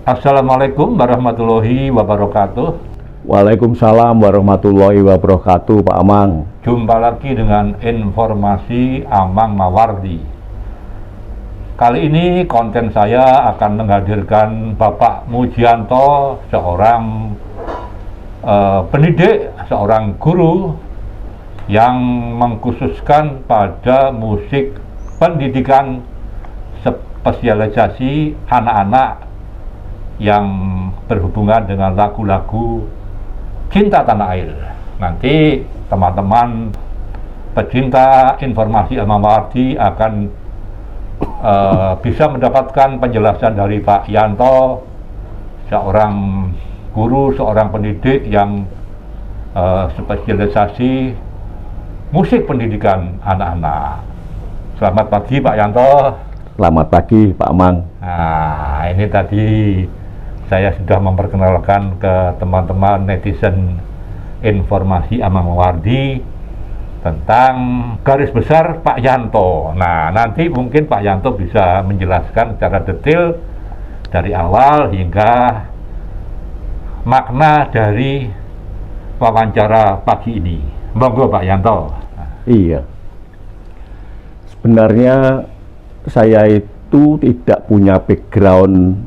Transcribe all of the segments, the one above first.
Assalamualaikum warahmatullahi wabarakatuh. Waalaikumsalam warahmatullahi wabarakatuh, Pak Amang. Jumpa lagi dengan informasi Amang Mawardi. Kali ini konten saya akan menghadirkan Bapak Mujianto, seorang pendidik, seorang guru yang mengkhususkan pada musik pendidikan spesialisasi anak-anak yang berhubungan dengan lagu-lagu cinta tanah air. Nanti teman-teman pecinta informasi Amang Mawardi akan bisa mendapatkan penjelasan dari Pak Yanto, seorang guru, seorang pendidik yang spesialisasi musik pendidikan anak-anak. Selamat pagi Pak Yanto. Selamat pagi Pak Amang. Nah, ini tadi saya sudah memperkenalkan ke teman-teman netizen informasi Amang Mawardi tentang garis besar Pak Yanto. Nah, nanti mungkin Pak Yanto bisa menjelaskan secara detail dari awal hingga makna dari wawancara pagi ini. Monggo Pak Yanto. Iya. Sebenarnya saya itu tidak punya background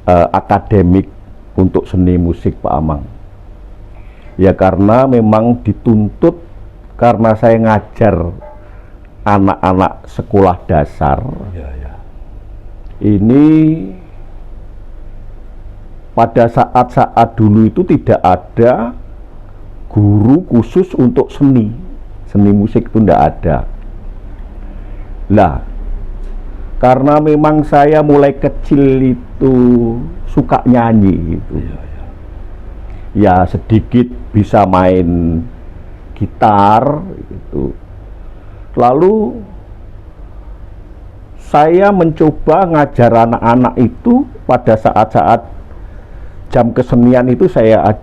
akademik untuk seni musik, Pak Amang. Ya karena memang dituntut, karena saya ngajar anak-anak sekolah dasar. Ya. Ini pada saat-saat dulu itu tidak ada guru khusus untuk seni musik itu tidak ada. Lah, karena memang saya mulai kecil itu suka nyanyi gitu. Ya sedikit bisa main gitar gitu. Lalu saya mencoba ngajar anak-anak itu pada saat-saat jam kesenian itu saya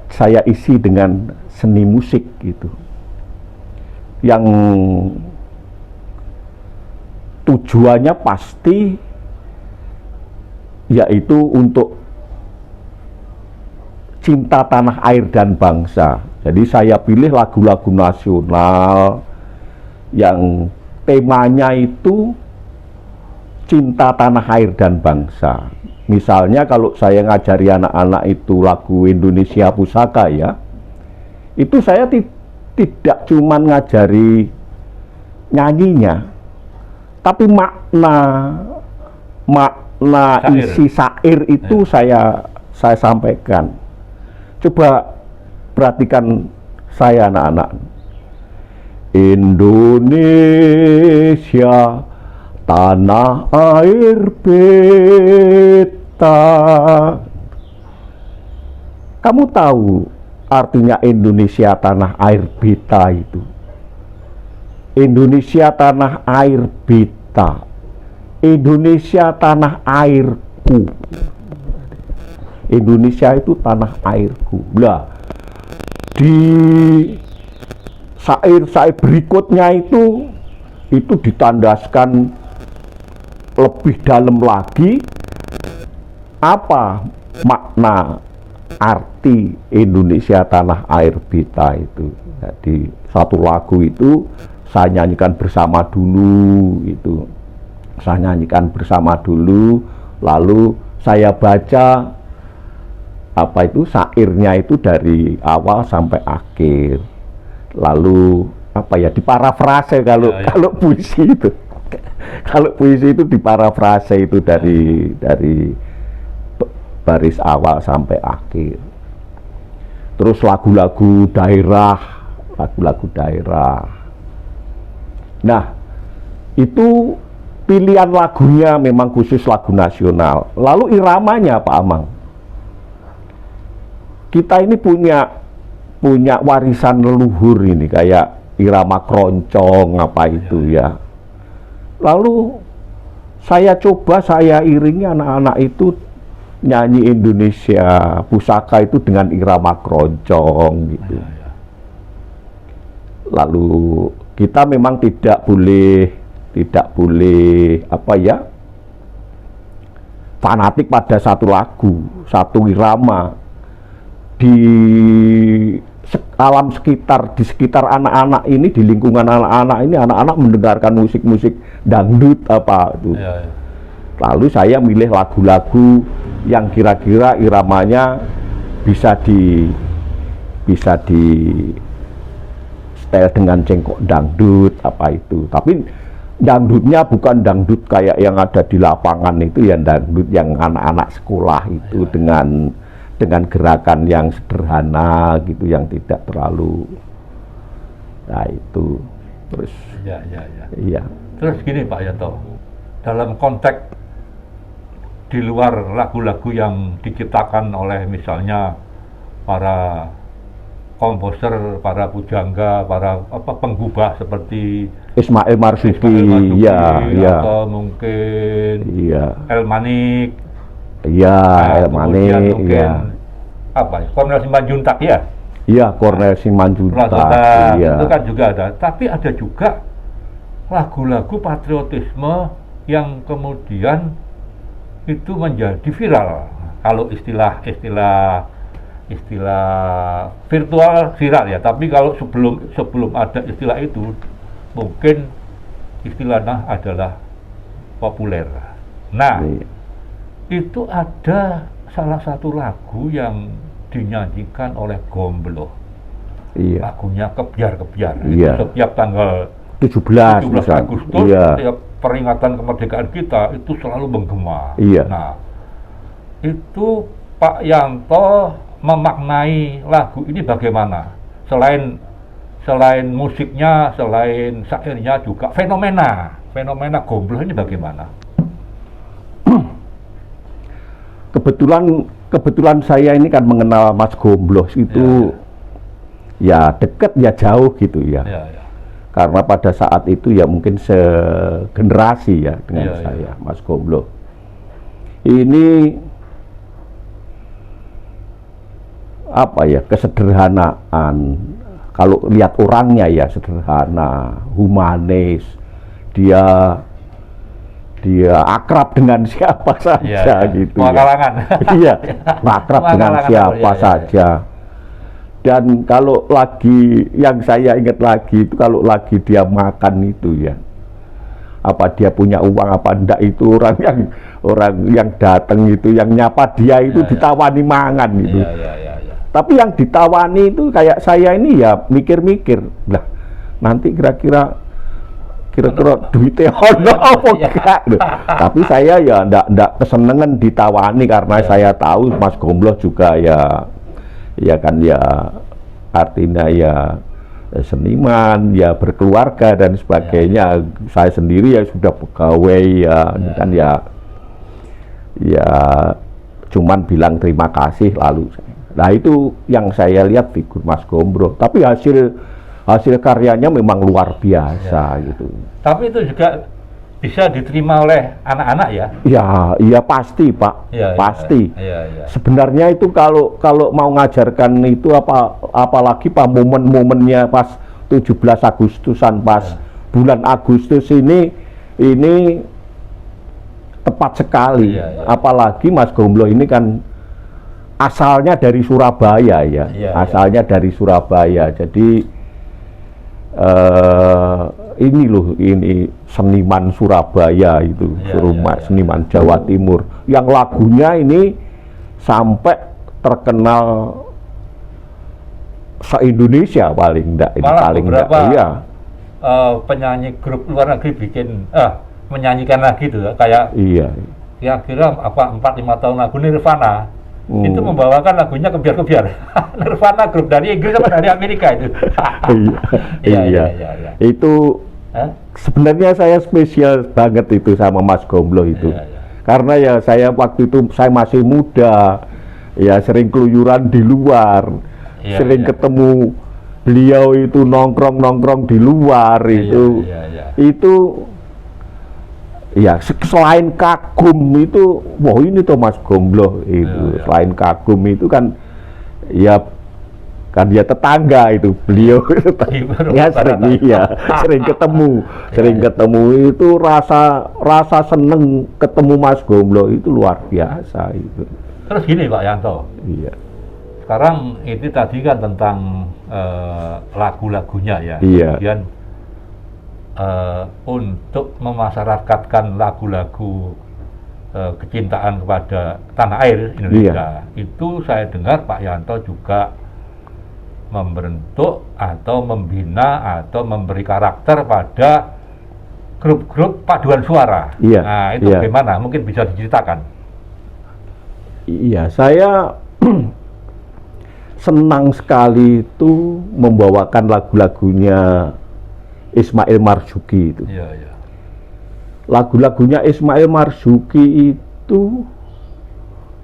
isi dengan seni musik gitu. Yang tujuannya pasti yaitu untuk cinta tanah air dan bangsa. Jadi saya pilih lagu-lagu nasional yang temanya itu cinta tanah air dan bangsa. Misalnya kalau saya ngajari anak-anak itu lagu Indonesia Pusaka ya, itu saya tidak cuma ngajari nyanyinya, tapi makna isi syair itu saya sampaikan. Coba perhatikan saya anak-anak. Indonesia tanah air beta. Kamu tahu artinya Indonesia tanah air beta itu? Indonesia tanah air beta, Indonesia tanah airku. Indonesia itu tanah airku. Lah, di syair-syair berikutnya itu ditandaskan lebih dalam lagi apa makna arti Indonesia tanah air beta itu. Jadi satu lagu itu saya nyanyikan bersama dulu itu. Saya nyanyikan bersama dulu, lalu saya baca apa itu syairnya itu dari awal sampai akhir. Lalu apa ya, diparafrase kalau puisi itu. Kalau puisi itu diparafrase itu dari baris awal sampai akhir. Terus lagu-lagu daerah. Nah, itu pilihan lagunya memang khusus lagu nasional. Lalu iramanya Pak Amang. Kita ini punya warisan leluhur ini, kayak irama keroncong apa itu ya. Lalu saya iringi anak-anak itu nyanyi Indonesia Pusaka itu dengan irama keroncong gitu. Lalu kita memang tidak boleh apa ya, fanatik pada satu lagu, satu irama. Di alam sekitar, di sekitar anak-anak ini, di lingkungan anak-anak ini, anak-anak mendengarkan musik-musik dangdut apa itu. Lalu saya milih lagu-lagu yang kira-kira iramanya bisa di style dengan cengkok dangdut apa itu. Tapi dangdutnya bukan dangdut kayak yang ada di lapangan itu, yang dangdut yang anak-anak sekolah itu dengan gerakan yang sederhana gitu, yang tidak terlalu. Nah itu terus. Iya. Terus gini Pak Yanto, dalam konteks di luar lagu-lagu yang diciptakan oleh misalnya para komposer, para pujangga, para penggubah seperti Ismail Marzuki, ya, atau mungkin El Manik, El Manik, Cornel Simanjuntak ya, Cornel Simanjuntak, itu kan juga ada. Tapi ada juga lagu-lagu patriotisme yang kemudian itu menjadi viral. Kalau istilah virtual viral ya, tapi kalau sebelum ada istilah itu mungkin istilahnya adalah populer. Nah, itu ada salah satu lagu yang dinyanyikan oleh Gombloh. Lagunya Kebiar-Kebiar. Setiap tanggal 17 Agustus, setiap peringatan kemerdekaan kita itu selalu menggema. Nah, itu Pak Yanto memaknai lagu ini bagaimana? Selain musiknya, selain syairnya juga fenomena Gombloh ini bagaimana? Kebetulan saya ini kan mengenal Mas Gombloh itu ya dekat ya jauh gitu ya. Karena pada saat itu ya mungkin segenerasi ya dengan saya, Mas Gombloh. Ini apa ya, kesederhanaan. Kalau lihat orangnya ya sederhana, humanis, dia akrab dengan siapa saja gitu. Semua kalangan. Akrab dengan siapa saja. Dan kalau lagi, yang saya ingat lagi itu kalau lagi dia makan itu ya, apa dia punya uang apa enggak, itu orang yang datang itu, yang nyapa dia itu ditawani mangan gitu. Tapi yang ditawani itu kayak saya ini ya mikir-mikir, lah nanti kira-kira duitnya ono apa enggak. Tapi saya ya ndak kesenengan ditawani, karena saya tahu Mas Gombloh juga ya kan ya artinya ya seniman, ya berkeluarga dan sebagainya. Saya sendiri ya sudah pegawai kan ya cuman bilang terima kasih lalu. Nah itu yang saya lihat figur Mas Gombloh. Tapi hasil karyanya memang luar biasa gitu. Tapi itu juga bisa diterima oleh anak-anak ya? Iya pasti Pak, pasti. Sebenarnya itu kalau mau ngajarkan itu apalagi Pak momen-momennya pas 17 Agustusan, pas bulan Agustus ini tepat sekali. Apalagi Mas Gombloh ini kan asalnya dari Surabaya ya, asalnya dari Surabaya. Jadi ini seniman Surabaya itu, seniman Jawa Timur, yang lagunya ini sampai terkenal se-Indonesia paling enggak. Malah paling beberapa penyanyi grup luar negeri menyanyikan lagi tuh kayak kira-kira 4-5 tahun lagu Nirvana itu membawakan lagunya kebiar-kebiar. Nirvana grup dari Inggris apa dari Amerika itu? Iya. Itu sebenarnya saya spesial banget itu sama Mas Gombloh itu. Karena ya saya waktu itu saya masih muda, ya sering keluyuran di luar, sering ketemu beliau itu nongkrong di luar itu. Itu ya selain kagum itu, wah ini tuh Mas Gombloh itu, selain kagum itu kan ya tetangga itu beliau ya sering ketemu itu rasa seneng ketemu Mas Gombloh itu luar biasa itu. Terus gini Pak Yanto, iya, sekarang itu tadi kan tentang lagu-lagunya ya, kemudian untuk memasyarakatkan lagu-lagu kecintaan kepada tanah air Indonesia, itu saya dengar Pak Yanto juga membentuk atau membina atau memberi karakter pada grup-grup paduan suara. Nah itu bagaimana? Mungkin bisa diceritakan. Iya, saya senang sekali itu membawakan lagu-lagunya Ismail Marzuki itu. Lagu-lagunya Ismail Marzuki itu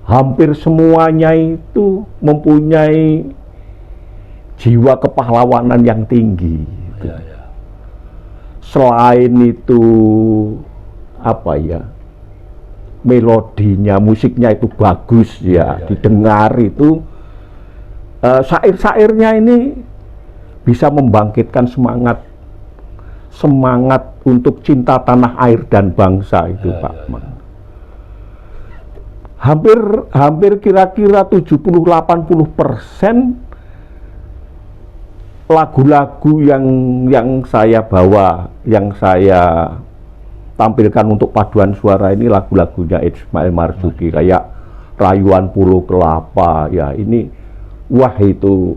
hampir semuanya itu mempunyai jiwa kepahlawanan yang tinggi. Selain itu melodinya, musiknya itu bagus didengar itu, syair-syairnya ini bisa membangkitkan semangat untuk cinta tanah air dan bangsa itu, Pak. Hampir kira-kira 70-80% lagu-lagu yang saya bawa, yang saya tampilkan untuk paduan suara ini lagu-lagunya Ismail Marzuki, kayak Rayuan Pulau Kelapa ya, ini wah itu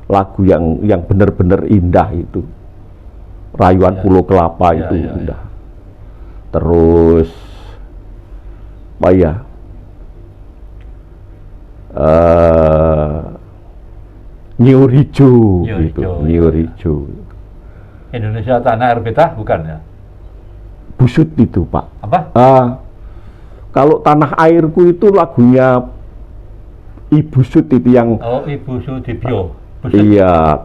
lagu yang benar-benar indah itu. Rayuan Pulau Kelapa itu indah. Terus Nyiur Hijau gitu, Nyiur Hijau. Indonesia Tanah Air Beta bukan ya? Busut itu, Pak. Apa? Kalau Tanah Airku itu lagunya Ibu Sud itu yang Ibu Sudibyo. Iya.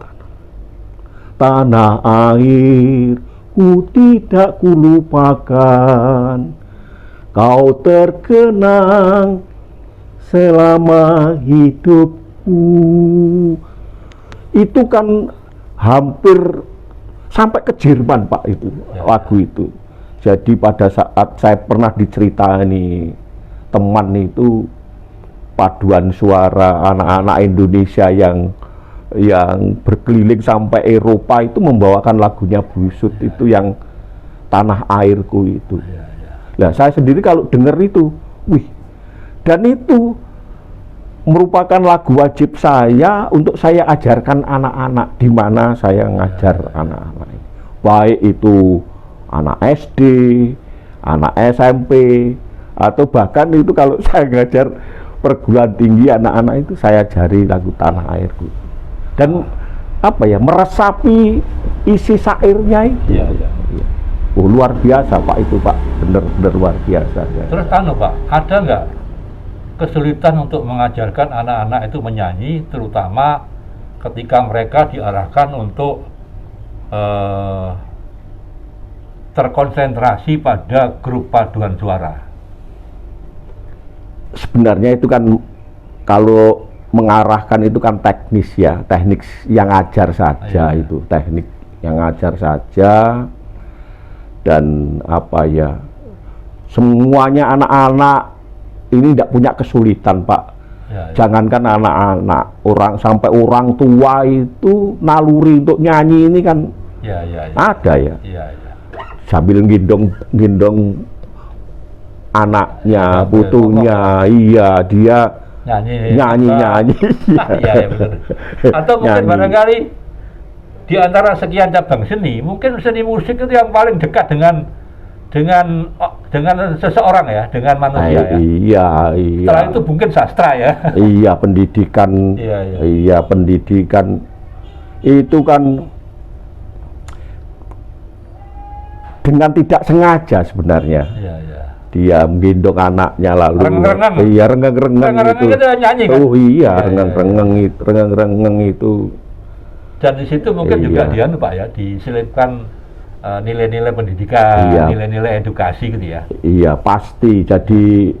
Tanah airku tidak kulupakan, kau terkenang selama hidupku. Itu kan hampir sampai ke Jerman, Pak, itu lagu itu. Jadi pada saat saya pernah diceritani teman itu paduan suara anak-anak Indonesia yang berkeliling sampai Eropa itu membawakan lagunya Busut itu yang Tanah Airku itu. Nah, saya sendiri kalau dengar itu, dan itu merupakan lagu wajib saya untuk saya ajarkan anak-anak, di mana saya ngajar anak-anak, baik itu anak SD, anak SMP, atau bahkan itu kalau saya ngajar perguruan tinggi anak-anak itu saya ajari lagu Tanah Airku. Dan meresapi isi syairnya itu. Luar biasa, Pak, itu, Pak, benar-benar luar biasa. Terus Pak, ada nggak kesulitan untuk mengajarkan anak-anak itu menyanyi, terutama ketika mereka diarahkan untuk terkonsentrasi pada grup paduan suara? Sebenarnya itu kan kalau mengarahkan itu kan teknis ya, teknik yang ajar saja itu, teknik yang ajar saja, dan semuanya anak-anak ini tidak punya kesulitan, Pak. Jangankan anak-anak, sampai orang tua itu naluri untuk nyanyi ini kan ada ya. Sambil gendong anaknya, putunya, dia nyanyi. Betul. Atau mungkin barangkali di antara sekian cabang seni, mungkin seni musik itu yang paling dekat dengan dengan seseorang ya, dengan manusia ya. Iya. Setelah itu mungkin sastra ya. Iya, pendidikan. Iya, pendidikan itu kan dengan tidak sengaja sebenarnya. Iya. Dia menggendong anaknya lalu. Rengeng-rengeng. Iya, rengeng-rengeng itu. Itu nyanyi kan? Oh iya, rengeng-rengeng itu. Dan di situ mungkin juga dia Pak ya, diselipkan nilai-nilai pendidikan, nilai-nilai edukasi gitu ya. Iya, pasti. Jadi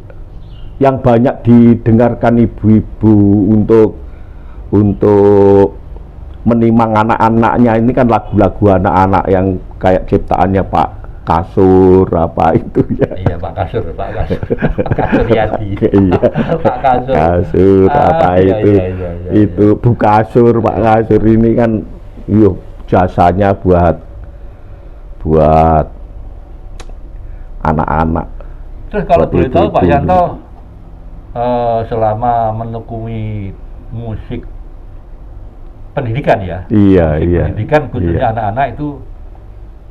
yang banyak didengarkan ibu-ibu untuk menimang anak-anaknya ini kan lagu-lagu anak-anak yang kayak ciptaannya Pak Kasur apa itu ya. Iya, Pak Kasur Yadi. Iya. Pak Kasur apa itu. Itu Bu Kasur, Pak Kasur ini kan jasanya buat anak-anak. Terus kalau boleh tahu Pak Yanto, selama menekuni musik pendidikan ya, pendidikan khususnya anak-anak itu,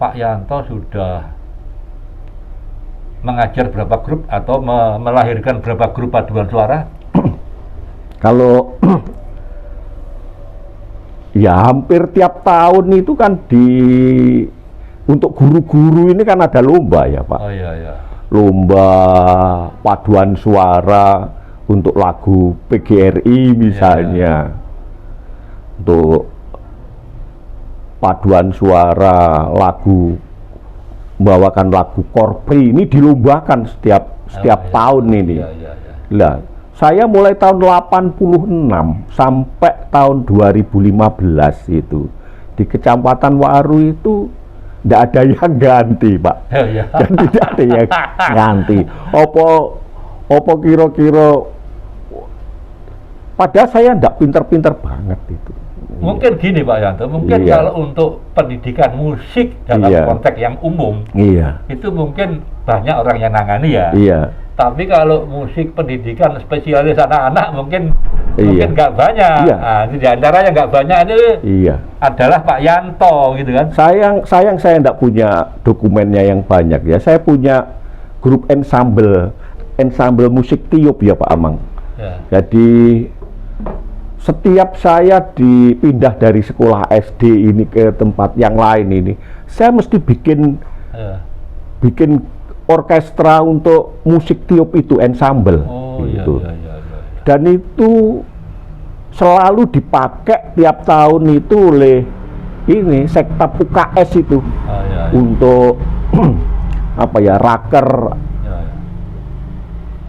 Pak Yanto sudah mengajar berapa grup atau melahirkan berapa grup paduan suara? Kalau ya hampir tiap tahun itu kan untuk guru-guru ini kan ada lomba ya Pak. Oh iya. Lomba paduan suara untuk lagu PGRI misalnya. Untuk paduan suara lagu, membawakan lagu Korpri ini dilombakan setiap tahun ini. Lah, saya mulai tahun 86 sampai tahun 2015 itu di Kecamatan Waru itu tidak ada yang ganti, Pak. Dan tidak ada yang ganti. Opo kira-kira, padahal saya tidak pinter-pinter banget itu. Mungkin gini Pak Yanto, mungkin kalau untuk pendidikan musik dalam konteks yang umum, itu mungkin banyak orang yang nangani ya. Tapi kalau musik pendidikan spesialis anak-anak mungkin nggak banyak. Nah, di antara yang nggak banyak ini adalah Pak Yanto gitu kan. Sayang saya tidak punya dokumennya yang banyak ya. Saya punya grup ensemble musik tiup ya Pak Amang. Jadi setiap saya dipindah dari sekolah SD ini ke tempat yang lain ini, saya mesti bikin orkestra untuk musik tiup itu, ensemble. Gitu. Dan itu selalu dipakai tiap tahun itu oleh ini sekta UKS itu untuk apa ya, raker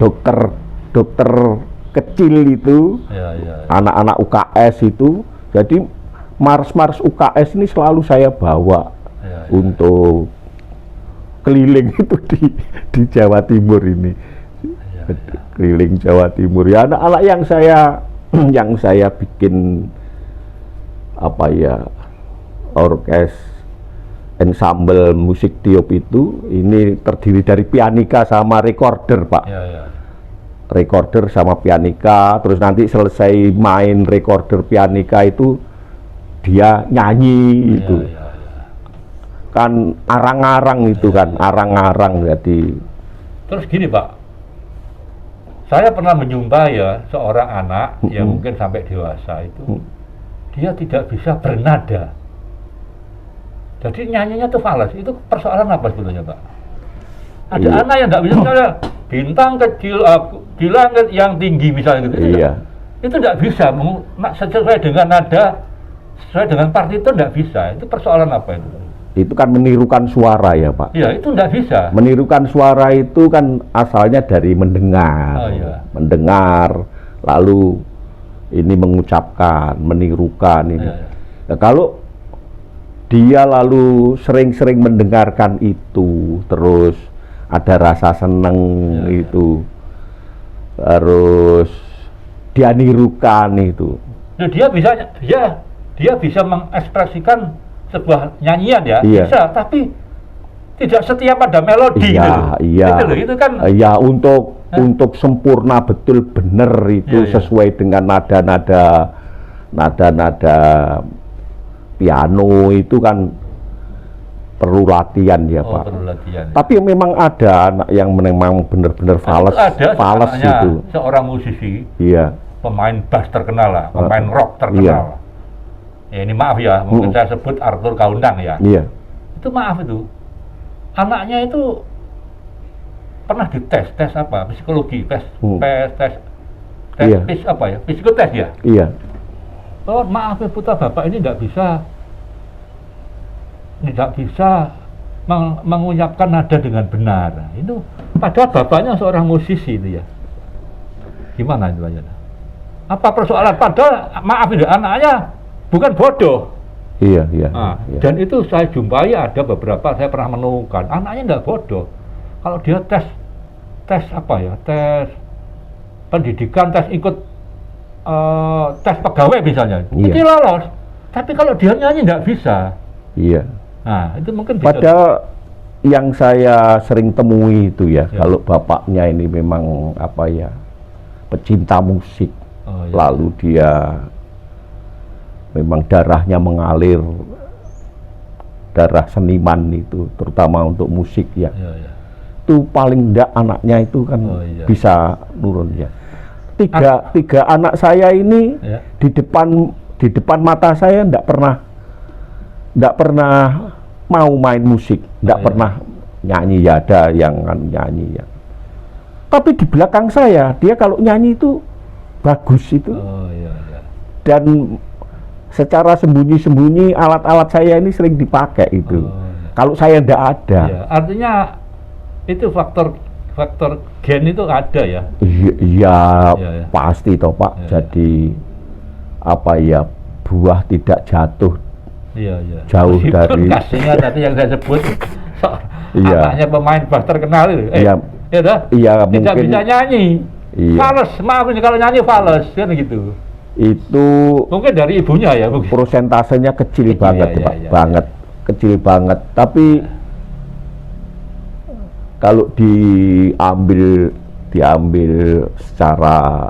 dokter kecil itu, anak-anak UKS itu. Jadi mars UKS ini selalu saya bawa untuk keliling itu di Jawa Timur ini, keliling Jawa Timur ya. Anak-anak yang saya bikin apa ya, orkes ensemble musik tiup itu, ini terdiri dari pianika sama recorder Pak. Recorder sama pianika, terus nanti selesai main recorder pianika itu dia nyanyi itu. Kan arang-arang itu kan, arang-arang jadi. Terus gini Pak, saya pernah menjumpai ya seorang anak yang mungkin sampai dewasa itu, dia tidak bisa bernada. Jadi nyanyinya tuh falas. Itu persoalan apa sebetulnya Pak? Ada anak yang tidak bisa bernada, bintang kecil di langit yang tinggi misalnya gitu. Itu tidak bisa sesuai dengan nada, sesuai dengan partitur, tidak bisa. Itu persoalan apa itu? Itu kan menirukan suara ya Pak. Iya, itu tidak bisa. Menirukan suara itu kan asalnya dari mendengar. Mendengar, lalu ini mengucapkan, menirukan ini. Nah, kalau dia lalu sering-sering mendengarkan itu, terus ada rasa seneng itu, terus dia nirukan itu. Nah, dia bisa mengekspresikan sebuah nyanyian ya, bisa, tapi tidak setiap ada melodi itu kan. Untuk sempurna betul benar itu sesuai dengan nada piano itu kan perlu latihan ya Oh, Pak. perlu latihan. Tapi memang ada anak yang memang benar-benar fales, Ada fales anaknya itu. seorang musisi, Iya, pemain bass terkenal lah, pemain rock terkenal. Iya. Ya, ini maaf ya, mungkin saya sebut Arthur Kaundang ya. iya, Itu maaf itu, anaknya itu pernah dites, tes apa? Psikologi, tes, tes Iya. apa ya? Psikotes ya. iya, Oh, maaf ya putra bapak ini tidak bisa mengucapkan nada dengan benar. Itu padahal bapaknya seorang musisi itu ya. Gimana itu aja? Apa persoalan? Padahal maaf ini anaknya bukan bodoh. iya, iya, Nah, iya. dan itu saya jumpai ada beberapa, saya pernah menemukan anaknya tidak bodoh. Kalau dia tes apa ya? Tes pendidikan, tes ikut tes pegawai misalnya, Iya. itu lolos. Tapi kalau dia nyanyi tidak bisa. Iya. Nah, itu mungkin bisa. Padahal yang saya sering temui itu ya, Ya. kalau bapaknya ini memang apa ya, pecinta musik, Oh, ya. lalu dia memang darahnya mengalir, darah seniman itu, terutama untuk musik ya. Ya, ya. Itu paling enggak anaknya itu kan Oh, iya. bisa nurun ya. Tiga anak saya ini Ya. di depan mata saya enggak pernah mau main musik, enggak Oh, iya. pernah nyanyi, ya ada yang nyanyi ya. Tapi di belakang saya dia kalau nyanyi itu bagus itu, Oh, iya, iya. dan secara sembunyi-sembunyi alat-alat saya ini sering dipakai itu. Oh, iya. Kalau saya enggak ada. Ya, artinya itu faktor gen itu ada ya. Iya, Iya, iya. pasti toh Pak. Iya, Jadi apa ya, buah tidak jatuh Iya, iya. Jauh Meskipun dari- kasihnya tadi yang saya sebut Iya. anaknya pemain bass terkenal itu. Iya. Ya dah. Iya, Tidak mungkin bisa nyanyi. Iya. Fales, maaf ini kalau nyanyi fales kan gitu. itu Mungkin dari ibunya ya mungkin. prosentasenya kecil Kecil, banget iya, Pak, iya, banget, kecil banget. Tapi kalau diambil secara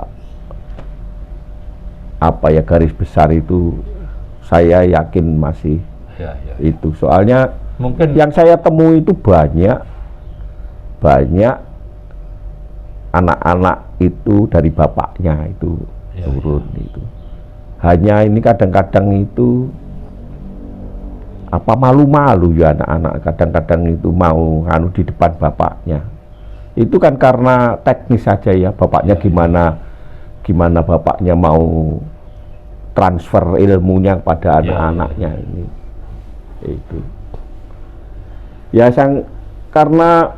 apa ya, garis besar itu saya yakin masih Ya, ya. itu. Soalnya Mungkin yang saya temui itu banyak anak-anak itu dari bapaknya itu Ya, turun itu. Hanya ini kadang-kadang itu apa, malu-malu ya anak-anak kadang-kadang itu mau anu di depan bapaknya. Itu kan karena teknis saja ya, bapaknya Ya, gimana bapaknya mau transfer ilmunya pada Ya, anak-anaknya ini. Itu. Ya karena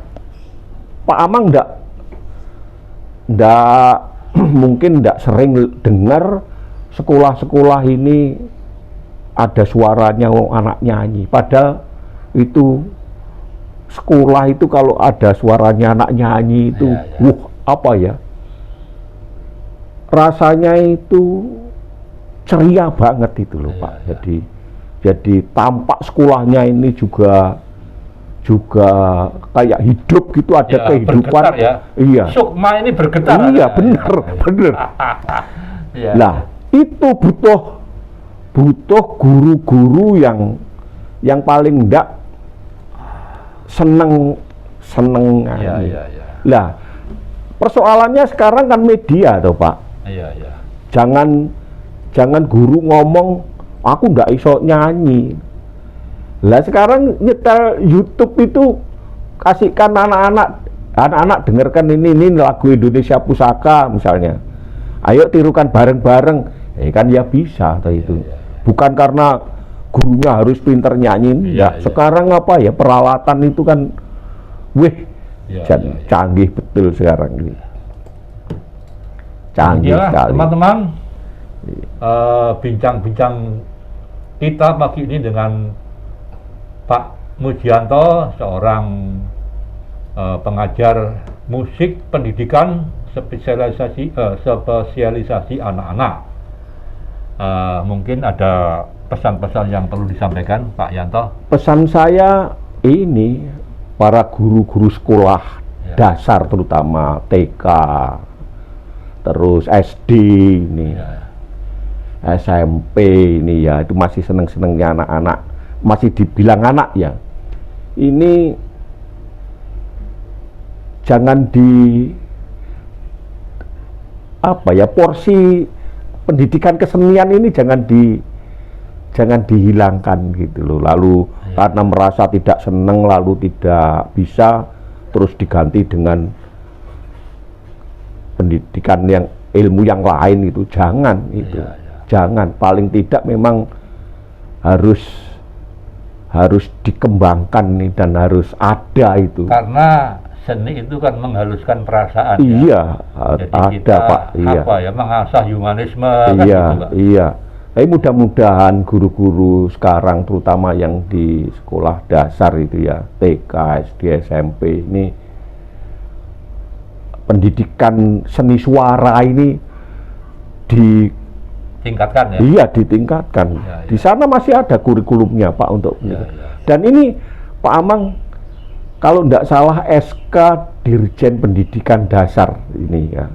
Pak Amang ndak mungkin ndak sering dengar sekolah-sekolah ini ada suaranya anak nyanyi. Padahal itu sekolah itu kalau ada suaranya anak nyanyi itu, Ya, ya. apa ya? Rasanya itu ceria banget itu loh Ya, Pak. ya. Jadi tampak sekolahnya ini juga kayak hidup gitu, ada ya, kehidupan. bergetar ya. Iya. Sukma ini bergetar. Iya, Ya, benar, ya. benar. Ya. Lah, itu butuh guru-guru yang paling enggak seneng Ya, ini. ya, ya. Lah, persoalannya sekarang kan media toh Pak. Iya, iya. Jangan guru ngomong aku ndak iso nyanyi. Lah sekarang nyetel YouTube itu, kasihkan anak-anak dengarkan ini lagu Indonesia Pusaka misalnya. Ayo tirukan bareng-bareng. Kan ya bisa atau itu. iya. Bukan karena gurunya harus pinter nyanyi. Iya, Enggak. iya. Sekarang apa ya, peralatan itu kan Iya, dan iya, iya. canggih betul sekarang ini. Canggih Demikianlah, sekali. teman-teman, bincang-bincang kita pagi ini dengan Pak Mujianto, seorang pengajar musik pendidikan spesialisasi anak-anak. Mungkin ada pesan-pesan yang perlu disampaikan Pak Yanto. Pesan saya ini, para guru-guru sekolah Ya. dasar terutama TK, terus SD ini, Ya. SMP ini ya, itu masih seneng-senengnya anak-anak, masih dibilang anak ya. ini jangan porsi pendidikan kesenian ini jangan dihilangkan gitu loh. Lalu karena merasa tidak senang lalu tidak bisa terus diganti dengan pendidikan yang ilmu yang lain, itu jangan itu. Jangan, paling tidak memang harus dikembangkan nih dan harus ada itu. Karena seni itu kan menghaluskan perasaan. Iya, Jadi ada kita, Pak. Iya. Mengasah humanisme. Iya, kan gitu, Pak. iya. Tapi mudah-mudahan guru-guru sekarang, terutama yang di sekolah dasar itu ya, TK, SD, SMP ini, pendidikan seni suara ini Tingkatkan ya. Iya, ditingkatkan. Ya. Di sana masih ada kurikulumnya Pak untuk Ya. Dan ini Pak Amang, kalau tidak salah SK Dirjen Pendidikan Dasar ini ya,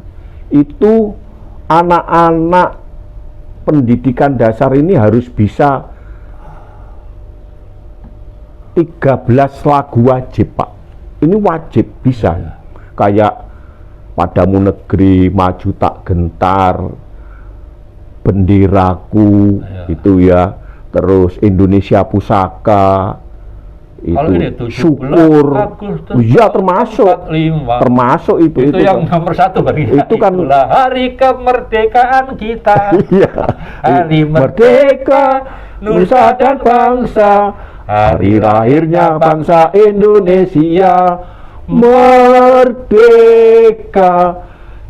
itu anak-anak pendidikan dasar ini harus bisa 13 lagu wajib Pak. Ini wajib bisa. Kayak Padamu Negeri, Maju Tak Gentar, Benderaku, itu ya. Terus Indonesia Pusaka, itu Syukur, iya termasuk itu yang nomor 1 bagi itu kan hari kemerdekaan kita. Iya, Hari merdeka nusa dan bangsa, hari lahirnya bangsa Indonesia, merdeka,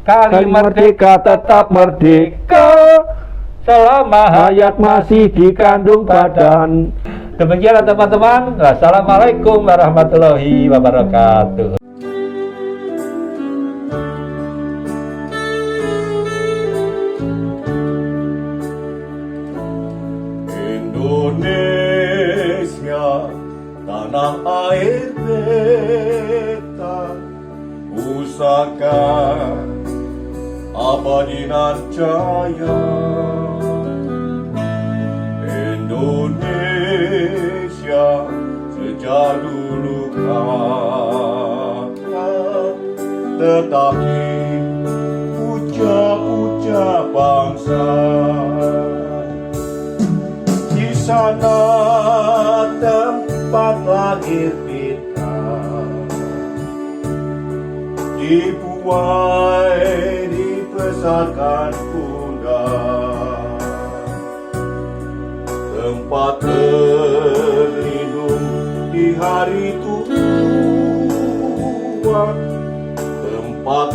kali merdeka tetap merdeka, selama hayat masih dikandung badan. Demikianlah teman-teman. Wassalamualaikum warahmatullahi wabarakatuh. Indonesia, tanah air beta, pusaka abadi nan jaya. Indonesia sejak dulu kala, tetapi puja-puja bangsa. Di sana tempat lahir kita, dibuai dibesarkan Bunda, tempat terlindung di hari tua, tempat